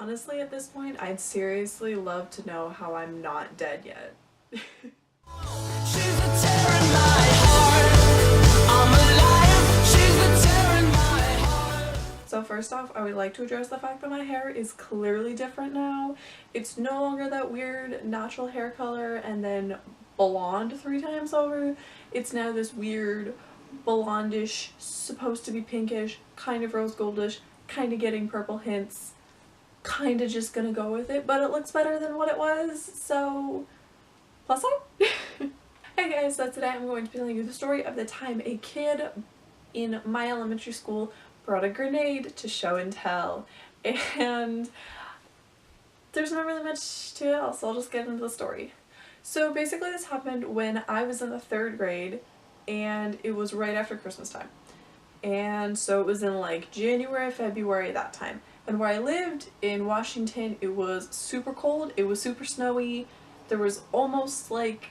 Honestly, at this point, I'd seriously love to know how I'm not dead yet. So first off, I would like to address the fact that my hair is clearly different now. It's no longer that weird natural hair color and then blonde 3 times over. It's now this weird blondish, supposed to be pinkish, kind of rose goldish, kind of getting purple hints, kind of just gonna go with it, but it looks better than what it was, so plus side. Hey guys, so today I'm going to be telling you the story of the time a kid in my elementary school brought a grenade to show and tell, and there's not really much to it, so I'll just get into the story. So basically this happened when I was in the 3rd grade, and it was right after Christmas time. And so it was in like January, February, that time. And where I lived in Washington, it was super cold, it was super snowy, there was almost like,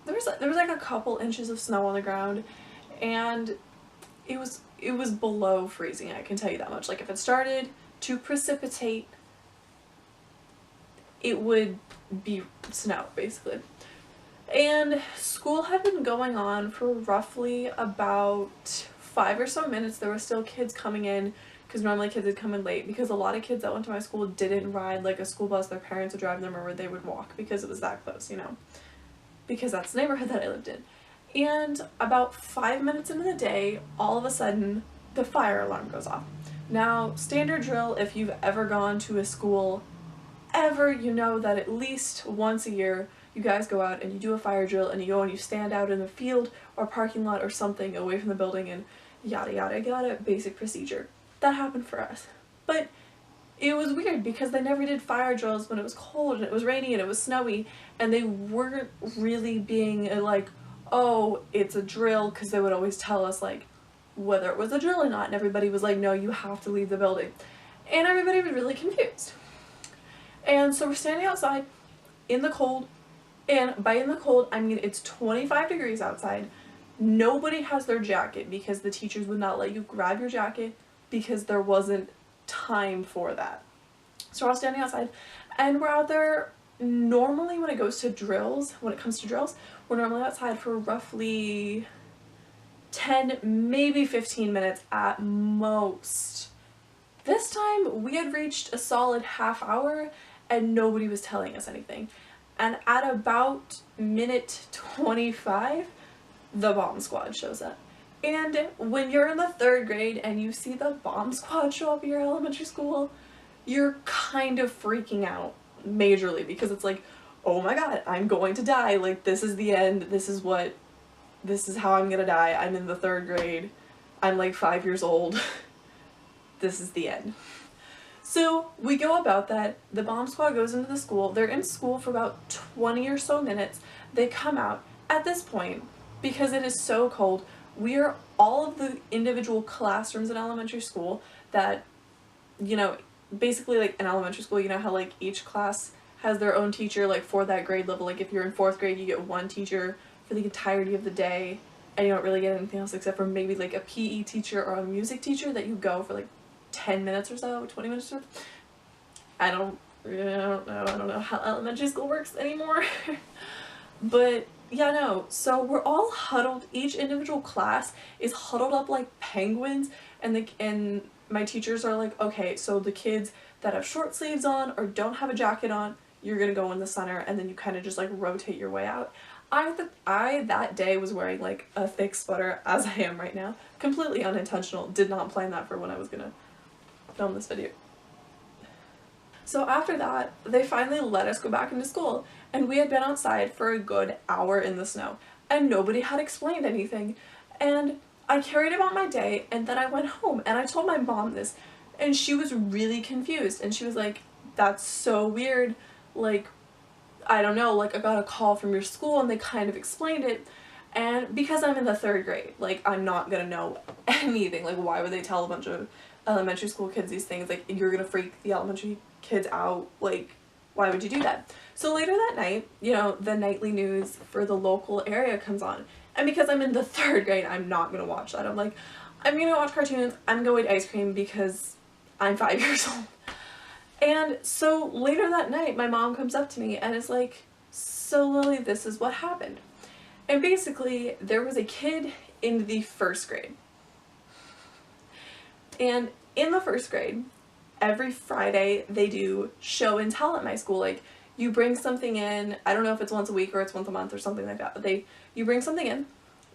there was like a couple inches of snow on the ground, and it was below freezing, I can tell you that much. Like if it started to precipitate, it would be snow, basically. And school had been going on for roughly about 5 or so minutes. There were still kids coming in, because normally kids would come in late, because a lot of kids that went to my school didn't ride like a school bus, their parents would drive them, or they would walk because it was that close, you know, because that's the neighborhood that I lived in. And about 5 minutes into the day, all of a sudden the fire alarm goes off. Now, standard drill, if you've ever gone to a school ever, you know that at least once a year you guys go out and you do a fire drill, and you go and you stand out in the field or parking lot or something away from the building and yada yada yada, basic procedure. That happened for us. But it was weird because they never did fire drills when it was cold and it was rainy and it was snowy, and they weren't really being like, oh, it's a drill, because they would always tell us like whether it was a drill or not, and everybody was like, no, you have to leave the building. And everybody was really confused. And so we're standing outside in the cold, and by in the cold I mean it's 25 degrees outside. Nobody has their jacket because the teachers would not let you grab your jacket because there wasn't time for that. So we're all standing outside, and we're out there. Normally when it comes to drills, we're normally outside for roughly 10, maybe 15 minutes at most. This time we had reached a solid half hour and nobody was telling us anything. And at about minute 25, the bomb squad shows up. And when you're in the 3rd grade and you see the bomb squad show up at your elementary school, you're kind of freaking out majorly, because it's like, oh my god, I'm going to die, like this is the end, this is how I'm gonna die. I'm in the 3rd grade, I'm like 5 years old, this is the end. So we go about that, the bomb squad goes into the school, they're in school for about 20 or so minutes, they come out. At this point, because it is so cold, we are all of the individual classrooms in elementary school that, you know, basically like in elementary school, you know how like each class has their own teacher like for that grade level. Like if you're in 4th grade, you get one teacher for the entirety of the day, and you don't really get anything else except for maybe like a PE teacher or a music teacher that you go for like 10 minutes or so, 20 minutes or so. I don't know how elementary school works anymore. But yeah, no, so we're all huddled, each individual class is huddled up like penguins, and my teachers are like, okay, so the kids that have short sleeves on or don't have a jacket on, you're gonna go in the center, and then you kind of just like rotate your way out. I that day was wearing like a thick sweater, as I am right now. Completely unintentional, did not plan that for when I was gonna film this video. So after that, they finally let us go back into school, and we had been outside for a good hour in the snow, and nobody had explained anything. And I carried about my day, and then I went home, and I told my mom this, and she was really confused, and she was like, that's so weird, like, I don't know, like I got a call from your school and they kind of explained it. And because I'm in the 3rd grade, like I'm not gonna know anything. Like why would they tell a bunch of elementary school kids these things? Like you're gonna freak the elementary kids out, like why would you do that? So later that night, you know, the nightly news for the local area comes on, and because I'm in the 3rd grade, I'm not gonna watch that. I'm like, I'm gonna watch cartoons, I'm gonna eat ice cream because I'm 5 years old. And so later that night, my mom comes up to me and is like, so Lily, this is what happened. And basically, there was a kid in the first grade. And in the first grade, every Friday they do show and tell at my school. Like, you bring something in, I don't know if it's once a week or it's once a month or something like that, but you bring something in,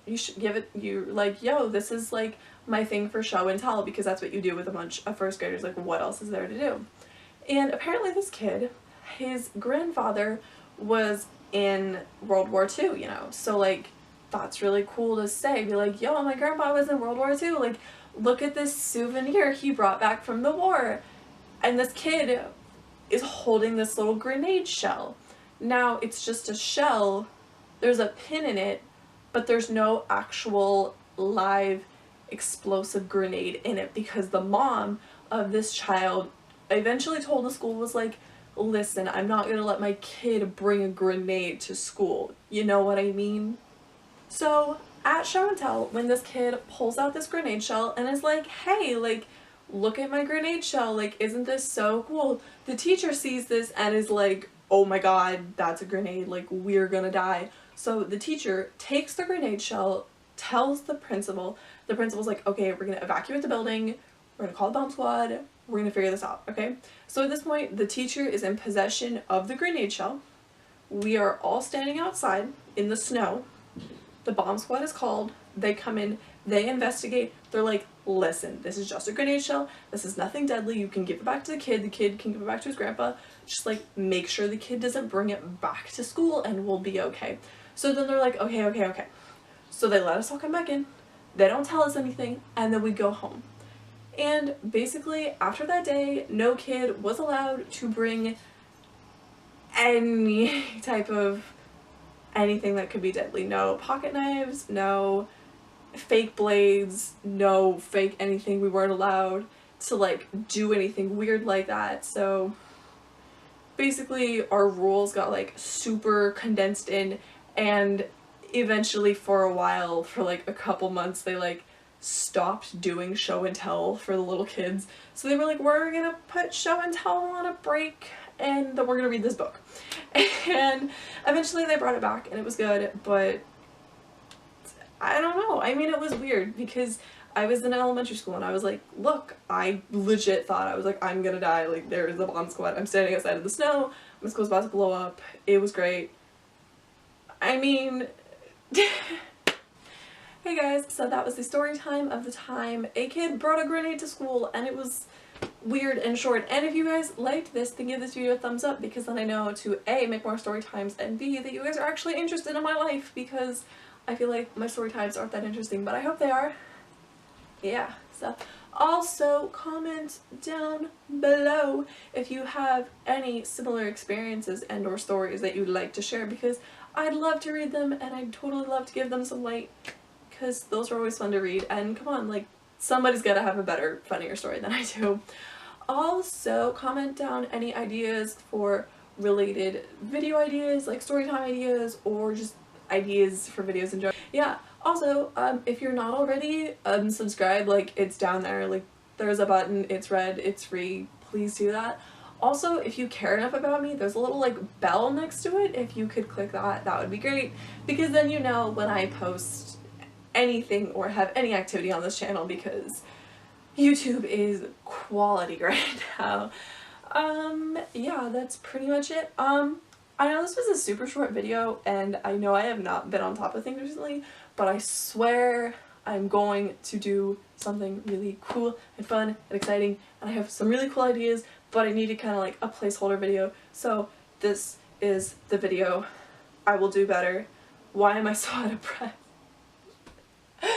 you should give it, you're like, yo, this is like my thing for show and tell, because that's what you do with a bunch of first graders. Like, what else is there to do? And apparently this kid, his grandfather was in World War II, you know, so like, that's really cool to say, be like, yo, my grandpa was in World War II, like, look at this souvenir he brought back from the war. And this kid is holding this little grenade shell. Now, it's just a shell, there's a pin in it, but there's no actual live explosive grenade in it, because the mom of this child eventually told the school, was like, listen, I'm not gonna let my kid bring a grenade to school. You know what I mean? So at show and tell, when this kid pulls out this grenade shell and is like, hey, like, look at my grenade shell, like, isn't this so cool? The teacher sees this and is like, oh my god, that's a grenade, like, we're gonna die. So the teacher takes the grenade shell, tells the principal's like, okay, we're gonna evacuate the building, we're gonna call the bomb squad, we're gonna figure this out, okay? So at this point, the teacher is in possession of the grenade shell. We are all standing outside in the snow. The bomb squad is called, they come in, they investigate, they're like, listen, this is just a grenade shell, this is nothing deadly, you can give it back to the kid can give it back to his grandpa, just like, make sure the kid doesn't bring it back to school and we'll be okay. So then they're like, okay. So they let us all come back in, they don't tell us anything, and then we go home. And basically, after that day, no kid was allowed to bring any type of anything that could be deadly. No pocket knives, no fake blades, no fake anything. We weren't allowed to like do anything weird like that. So basically our rules got like super condensed in, and eventually for a while, for like a couple months, they like stopped doing show and tell for the little kids. So they were like, we're gonna put show and tell on a break and then we're gonna read this book. And eventually they brought it back and it was good, but I don't know. I mean, it was weird because I was in elementary school and I was like, look, I legit thought, I was like, I'm gonna die, like there's the bomb squad, I'm standing outside in the snow, my school's about to blow up, it was great. I mean, hey guys, so that was the story time of the time a kid brought a grenade to school, and it was weird and short. And if you guys liked this, then give this video a thumbs up, because then I know to A, make more story times, and B, that you guys are actually interested in my life, because I feel like my story times aren't that interesting, but I hope they are. Yeah, so also comment down below if you have any similar experiences and or stories that you'd like to share, because I'd love to read them and I'd totally love to give them some light, because those are always fun to read, and come on, like, somebody's gotta have a better, funnier story than I do. Also, comment down any ideas for related video ideas, like storytime ideas, or just ideas for videos in general. Yeah, also, if you're not already subscribed, like, it's down there, like, there's a button, it's red, it's free, please do that. Also, if you care enough about me, there's a little, like, bell next to it. If you could click that, that would be great, because then you know when I post anything or have any activity on this channel, because YouTube is quality right now. Yeah, that's pretty much it. I know this was a super short video, and I know I have not been on top of things recently, but I swear I'm going to do something really cool and fun and exciting, and I have some really cool ideas, but I needed kind of like a placeholder video, so this is the video. I will do better. Why am I so out of breath? But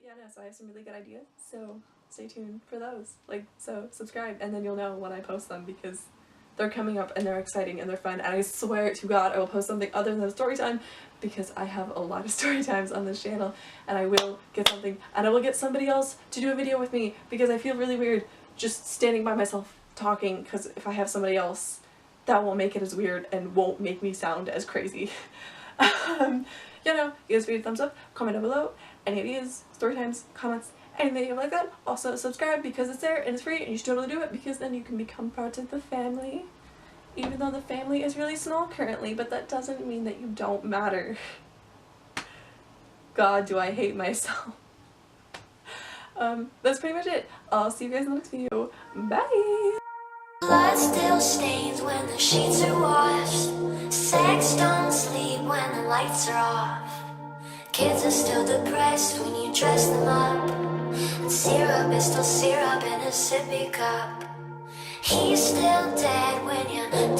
yeah, no, so I have some really good ideas, so stay tuned for those. Like, so subscribe, and then you'll know when I post them, because they're coming up and they're exciting and they're fun, and I swear to God I will post something other than a story time, because I have a lot of story times on this channel, and I will get something, and I will get somebody else to do a video with me, because I feel really weird just standing by myself talking, because if I have somebody else, that won't make it as weird and won't make me sound as crazy. You know, give this video a thumbs up, comment down below, any ideas, story times, comments, anything like that, also subscribe because it's there and it's free and you should totally do it because then you can become part of the family. Even though the family is really small currently, but that doesn't mean that you don't matter. God, do I hate myself. That's pretty much it. I'll see you guys in the next video. Bye! Blood still stains when the sheets are washed. Sex don't sleep when the lights are off. Kids are still depressed when you dress them up. And syrup is still syrup in a sippy cup. He's still dead when you don't